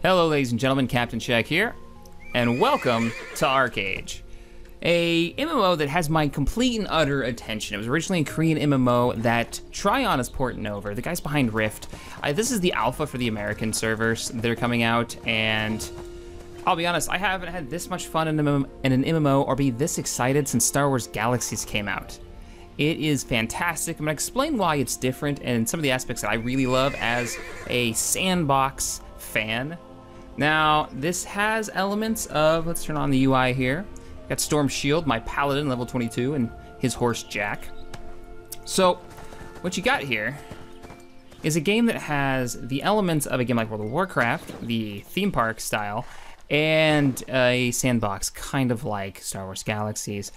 Hello ladies and gentlemen, Captain Shaq here, and welcome to ArcheAge, a MMO that has my complete and utter attention. It was originally a Korean MMO that Tryon is porting over, the guys behind Rift. This is the alpha for the American servers that are coming out, and I'll be honest, I haven't had this much fun in an MMO or be this excited since Star Wars Galaxies came out. It is fantastic. I'm gonna explain why it's different and some of the aspects that I really love as a sandbox fan. Now, this has elements of, let's turn on the UI here. Got Storm Shield, my paladin, level 22, and his horse Jack. So, what you got here is a game that has the elements of a game like World of Warcraft, the theme park style, and a sandbox, kind of like Star Wars Galaxies.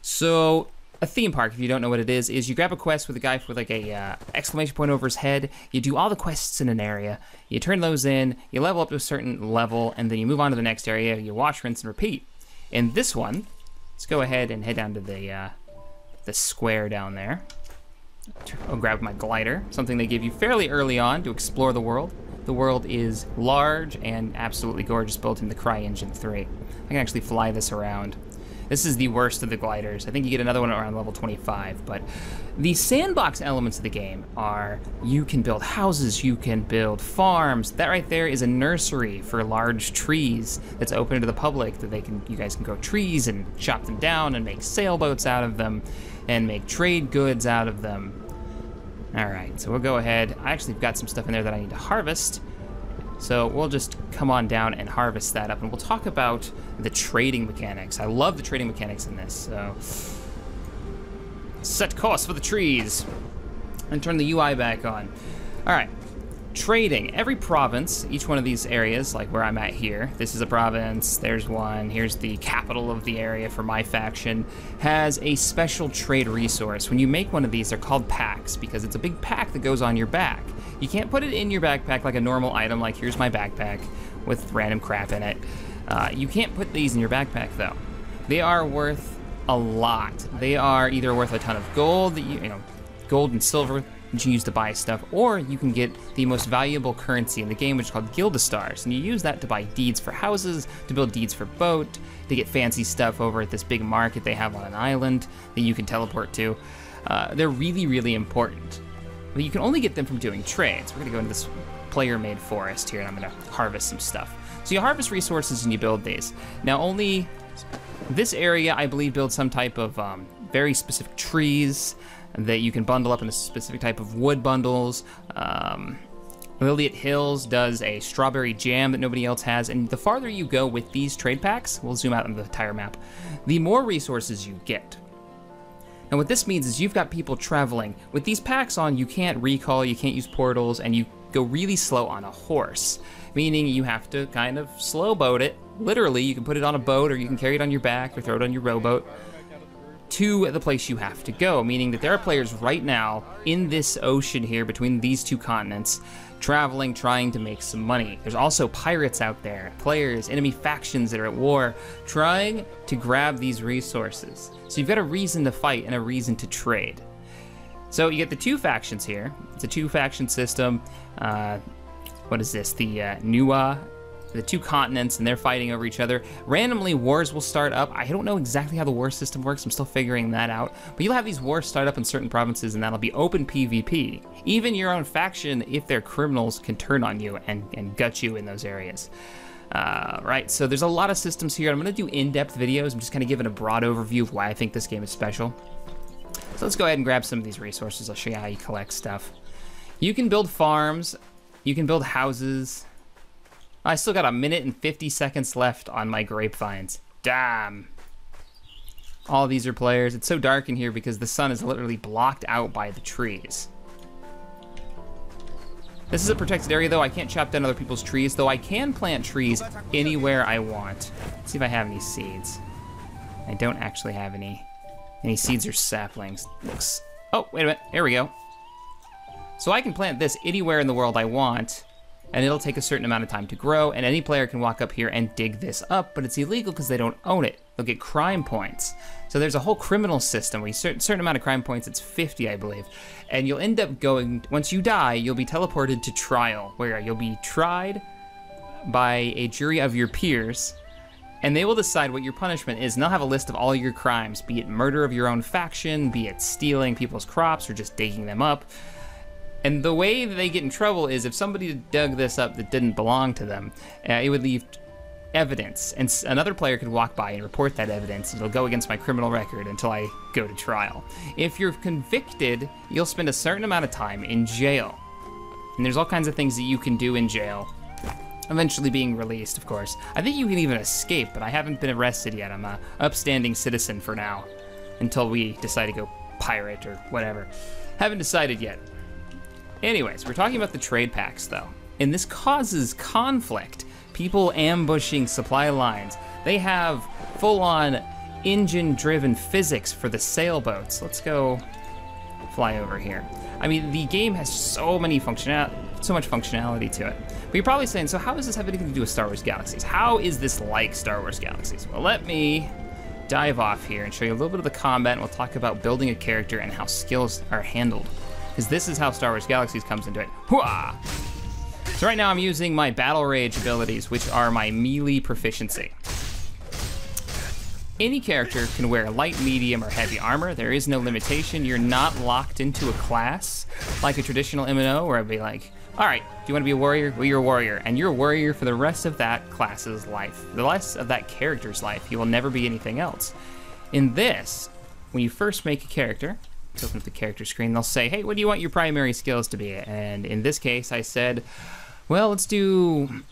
So, a theme park, if you don't know what it is you grab a quest with a guy with like a exclamation point over his head, you do all the quests in an area, you turn those in, you level up to a certain level, and then you move on to the next area, you wash, rinse, and repeat. In this one, let's go ahead and head down to the square down there. I'll grab my glider, something they give you fairly early on to explore the world. The world is large and absolutely gorgeous, built in the CryEngine 3. I can actually fly this around. This is the worst of the gliders. I think you get another one around level 25, but the sandbox elements of the game are you can build houses, you can build farms. That right there is a nursery for large trees that's open to the public that you guys can grow trees and chop them down and make sailboats out of them and make trade goods out of them. All right, so we'll go ahead. I actually got some stuff in there that I need to harvest. So we'll just come on down and harvest that up, and we'll talk about the trading mechanics. I love the trading mechanics in this, so. Set course for the trees. And turn the UI back on. All right, trading. Every province, each one of these areas, like where I'm at here, this is a province, there's one, here's the capital of the area for my faction, has a special trade resource. When you make one of these, they're called packs, because it's a big pack that goes on your back. You can't put it in your backpack like a normal item, like here's my backpack with random crap in it. You can't put these in your backpack though. They are worth a lot. They are either worth a ton of gold, that you know, gold and silver that you use to buy stuff, or you can get the most valuable currency in the game, which is called Gildastars, and you use that to buy deeds for houses, to build deeds for boat, to get fancy stuff over at this big market they have on an island that you can teleport to. They're really, really important. But you can only get them from doing trades. We're gonna go into this player-made forest here, and I'm gonna harvest some stuff. So you harvest resources and you build these. Now only this area, I believe, builds some type of very specific trees that you can bundle up in a specific type of wood bundles. Liliet Hills does a strawberry jam that nobody else has, and the farther you go with these trade packs, we'll zoom out on the entire map, the more resources you get. And what this means is you've got people traveling. With these packs on, you can't recall, you can't use portals, and you go really slow on a horse, meaning you have to kind of slow boat it. Literally, you can put it on a boat, or you can carry it on your back, or throw it on your rowboat to the place you have to go, meaning that there are players right now in this ocean here between these two continents traveling, trying to make some money. There's also pirates out there, players, enemy factions that are at war, trying to grab these resources. So you've got a reason to fight and a reason to trade. So you get the two factions here. It's a two-faction system. What is this? The Nuwa, the two continents, and they're fighting over each other. Randomly, wars will start up. I don't know exactly how the war system works. I'm still figuring that out. But you'll have these wars start up in certain provinces, and that'll be open PvP. Even your own faction, if they're criminals, can turn on you and gut you in those areas. Right, so there's a lot of systems here. I'm gonna do in-depth videos. I'm just kind of giving a broad overview of why I think this game is special. So let's go ahead and grab some of these resources. I'll show you how you collect stuff. You can build farms. You can build houses. I still got 1 minute and 50 seconds left on my grapevines. Damn. All these are players. It's so dark in here because the sun is literally blocked out by the trees. This is a protected area though. I can't chop down other people's trees, though I can plant trees anywhere I want. Let's see if I have any seeds. I don't actually have any seeds or saplings. Looks, oh, wait a minute, here we go. So I can plant this anywhere in the world I want, and it'll take a certain amount of time to grow, and any player can walk up here and dig this up, but it's illegal because they don't own it. They'll get crime points. So there's a whole criminal system where you certain amount of crime points, it's 50, I believe, and you'll end up going, once you die, you'll be teleported to trial, where you'll be tried by a jury of your peers, and they will decide what your punishment is, and they'll have a list of all your crimes, be it murder of your own faction, be it stealing people's crops, or just digging them up. And the way that they get in trouble is if somebody dug this up that didn't belong to them, it would leave evidence, and another player could walk by and report that evidence. It'll go against my criminal record until I go to trial. If you're convicted, you'll spend a certain amount of time in jail. And there's all kinds of things that you can do in jail. Eventually being released, of course. I think you can even escape, but I haven't been arrested yet. I'm a upstanding citizen for now, until we decide to go pirate or whatever. Haven't decided yet. Anyways, we're talking about the trade packs though, and this causes conflict. People ambushing supply lines. They have full-on engine-driven physics for the sailboats. Let's go fly over here. I mean, the game has so much functionality to it. But you're probably saying, so how does this have anything to do with Star Wars Galaxies? How is this like Star Wars Galaxies? Well, let me dive off here and show you a little bit of the combat, and we'll talk about building a character and how skills are handled. Because this is how Star Wars Galaxies comes into it. Hooah! So right now I'm using my Battle Rage abilities, which are my melee proficiency. Any character can wear light, medium, or heavy armor. There is no limitation. You're not locked into a class like a traditional MMO where I'd be like, all right, do you want to be a warrior? Well, you're a warrior, and you're a warrior for the rest of that class's life, the rest of that character's life. You will never be anything else. In this, when you first make a character, open up the character screen, they'll say, hey, what do you want your primary skills to be? And in this case, I said, well, let's do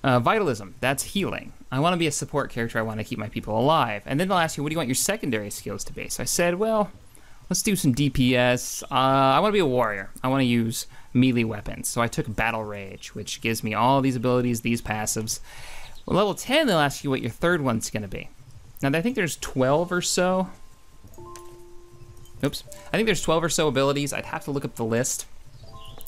vitalism. That's healing. I want to be a support character. I want to keep my people alive. And then they'll ask you, what do you want your secondary skills to be? So I said, well, let's do some DPS. I want to be a warrior. I want to use melee weapons. So I took Battle Rage, which gives me all these abilities, these passives. Well, level 10, they'll ask you what your third one's going to be. Now, I think there's 12 or so. Oops. I think there's 12 or so abilities. I'd have to look up the list.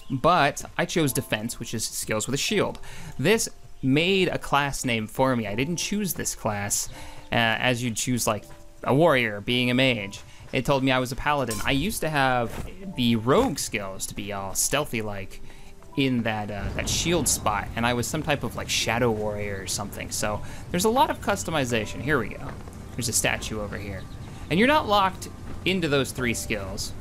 But I chose Defense, which is skills with a shield. This made a class name for me. I didn't choose this class as you'd choose like a warrior, being a mage. It told me I was a paladin. I used to have the rogue skills to be all stealthy like in that shield spot, and I was some type of like shadow warrior or something. So there's a lot of customization. Here we go. There's a statue over here. And you're not locked into those 3 skills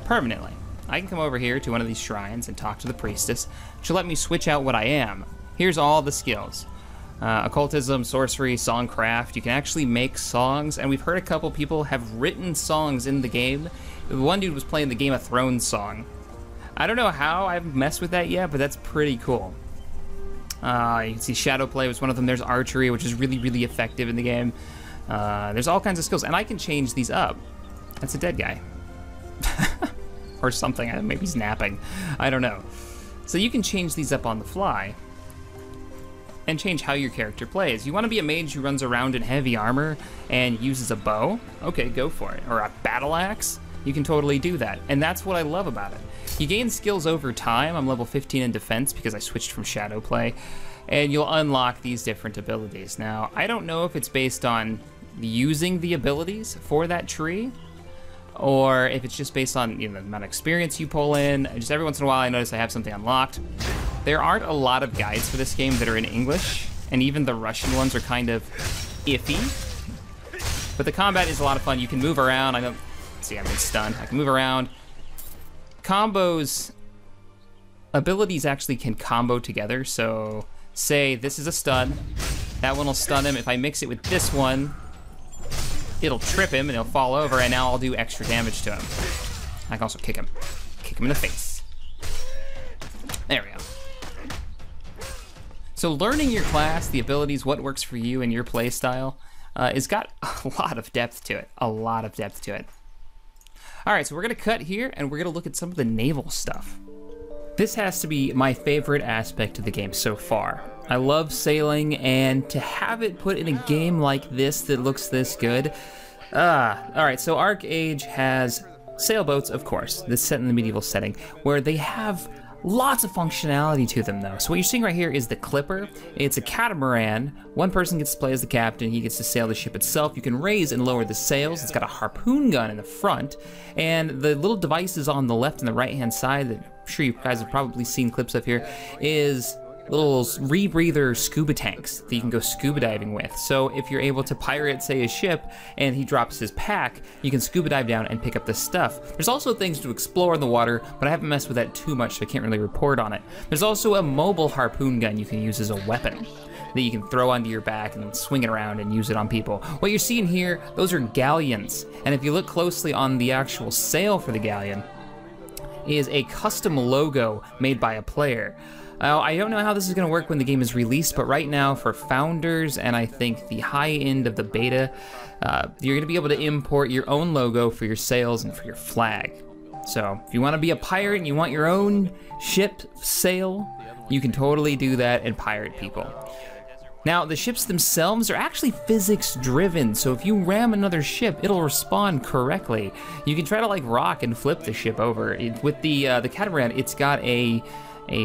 permanently. I can come over here to one of these shrines and talk to the priestess. She'll let me switch out what I am. Here's all the skills. Occultism, sorcery, songcraft. You can actually make songs, and we've heard a couple people have written songs in the game. One dude was playing the Game of Thrones song. I don't know how I've messed with that yet, but that's pretty cool. You can see shadow play was one of them. There's archery, which is really, really effective in the game. There's all kinds of skills, and I can change these up. That's a dead guy. Or something, maybe he's napping. I don't know. So you can change these up on the fly and change how your character plays. You want to be a mage who runs around in heavy armor and uses a bow? Okay, go for it. Or a battle axe? You can totally do that. And that's what I love about it. You gain skills over time. I'm level 15 in defense because I switched from shadow play. And you'll unlock these different abilities. Now, I don't know if it's based on using the abilities for that tree, or if it's just based on the amount of experience you pull in. Just every once in a while I notice I have something unlocked. There aren't a lot of guides for this game that are in English, and even the Russian ones are kind of iffy. But the combat is a lot of fun. You can move around. See, I'm stunned. I can move around. Combos, abilities actually can combo together. So say this is a stun. That one will stun him. If I mix it with this one, it'll trip him and he'll fall over, and now I'll do extra damage to him. I can also kick him in the face. There we go. So learning your class, the abilities, what works for you and your play style, has got a lot of depth to it. A lot of depth to it. All right, so we're gonna cut here and we're gonna look at some of the naval stuff. This has to be my favorite aspect of the game so far. I love sailing, and to have it put in a game like this that looks this good. All right, so ArcAge has sailboats, of course. This is set in the medieval setting, where they have lots of functionality to them though. So what you're seeing right here is the Clipper. It's a catamaran. One person gets to play as the captain. He gets to sail the ship itself. You can raise and lower the sails. It's got a harpoon gun in the front, and the little devices on the left and the right hand side that I'm sure you guys have probably seen clips of here is little rebreather scuba tanks that you can go scuba diving with. So if you're able to pirate, say, a ship and he drops his pack, you can scuba dive down and pick up the stuff. There's also things to explore in the water, but I haven't messed with that too much, so I can't really report on it. There's also a mobile harpoon gun you can use as a weapon that you can throw onto your back and swing it around and use it on people. What you're seeing here, those are galleons. And if you look closely on the actual sail for the galleon, is a custom logo made by a player. I don't know how this is gonna work when the game is released, but right now for founders and I think the high end of the beta, you're gonna be able to import your own logo for your sails and for your flag. So if you wanna be a pirate and you want your own ship sail, you can totally do that and pirate people. Now, the ships themselves are actually physics driven, so if you ram another ship, it'll respond correctly. You can try to like rock and flip the ship over. With the catamaran, it's got a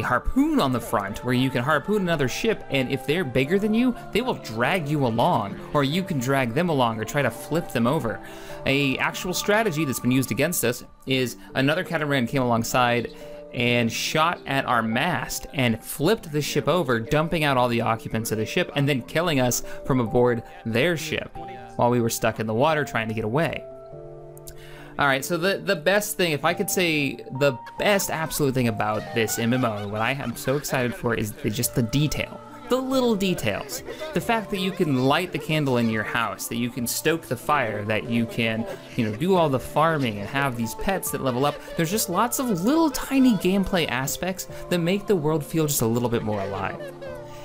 harpoon on the front where you can harpoon another ship, and if they're bigger than you, they will drag you along, or you can drag them along or try to flip them over. A actual strategy that's been used against us is another catamaran came alongside and shot at our mast and flipped the ship over, dumping out all the occupants of the ship and then killing us from aboard their ship while we were stuck in the water trying to get away. All right, so the best thing, if I could say the best absolute thing about this MMO, what I am so excited for is just the detail. The little details. The fact that you can light the candle in your house, that you can stoke the fire, that you can, do all the farming and have these pets that level up. There's just lots of little tiny gameplay aspects that make the world feel just a little bit more alive.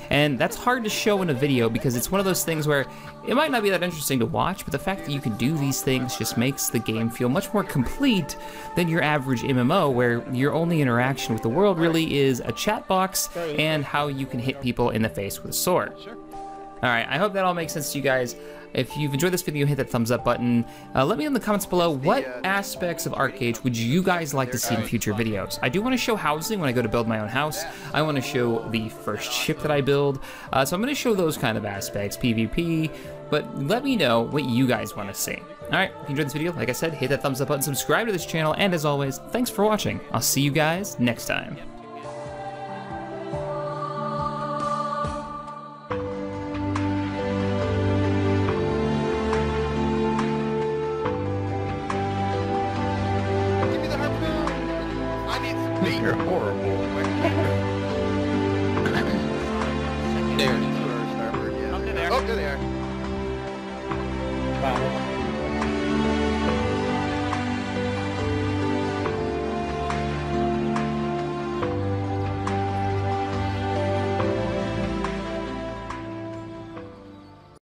And that's hard to show in a video because it's one of those things where it might not be that interesting to watch, but the fact that you can do these things just makes the game feel much more complete than your average MMO, where your only interaction with the world really is a chat box and how you can hit people in the face with a sword. All right, I hope that all makes sense to you guys. If you've enjoyed this video, hit that thumbs up button. Let me know in the comments below, what aspects of ArcheAge would you guys like to see in future videos? I do want to show housing when I go to build my own house. I want to show the first ship that I build. So I'm going to show those kind of aspects, PvP, but let me know what you guys want to see. All right, if you enjoyed this video, like I said, hit that thumbs up button, subscribe to this channel, and as always, thanks for watching. I'll see you guys next time.